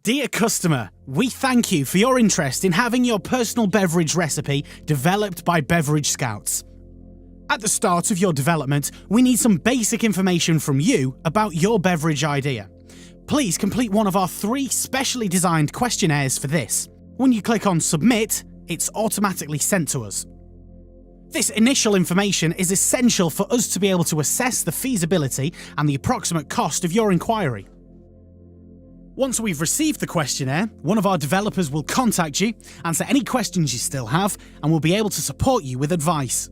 Dear customer, we thank you for your interest in having your personal beverage recipe developed by Beverage Scouts. At the start of your development, we need some basic information from you about your beverage idea. Please complete one of our 3 specially designed questionnaires for this. When you click on Submit, it's automatically sent to us. This initial information is essential for us to be able to assess the feasibility and the approximate cost of your inquiry. Once we've received the questionnaire, one of our developers will contact you, answer any questions you still have, and will be able to support you with advice.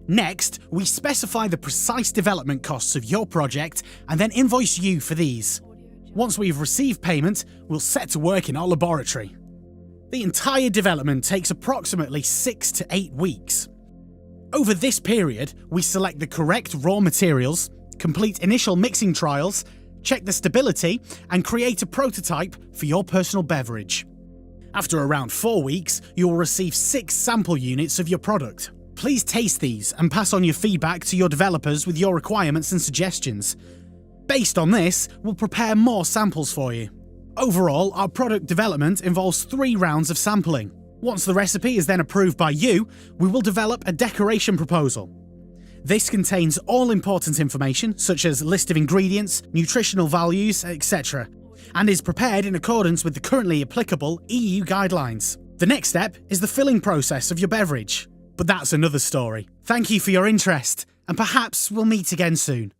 Next, we specify the precise development costs of your project and then invoice you for these. Once we've received payment, we'll set to work in our laboratory. The entire development takes approximately 6 to 8 weeks. Over this period, we select the correct raw materials, complete initial mixing trials, check the stability, and create a prototype for your personal beverage. After around 4 weeks, you will receive 6 sample units of your product. Please taste these and pass on your feedback to your developers with your requirements and suggestions. Based on this, we'll prepare more samples for you. Overall, our product development involves 3 rounds of sampling. Once the recipe is then approved by you, we will develop a decoration proposal. This contains all important information, such as list of ingredients, nutritional values, etc., and is prepared in accordance with the currently applicable EU guidelines. The next step is the filling process of your beverage. But that's another story. Thank you for your interest, and perhaps we'll meet again soon.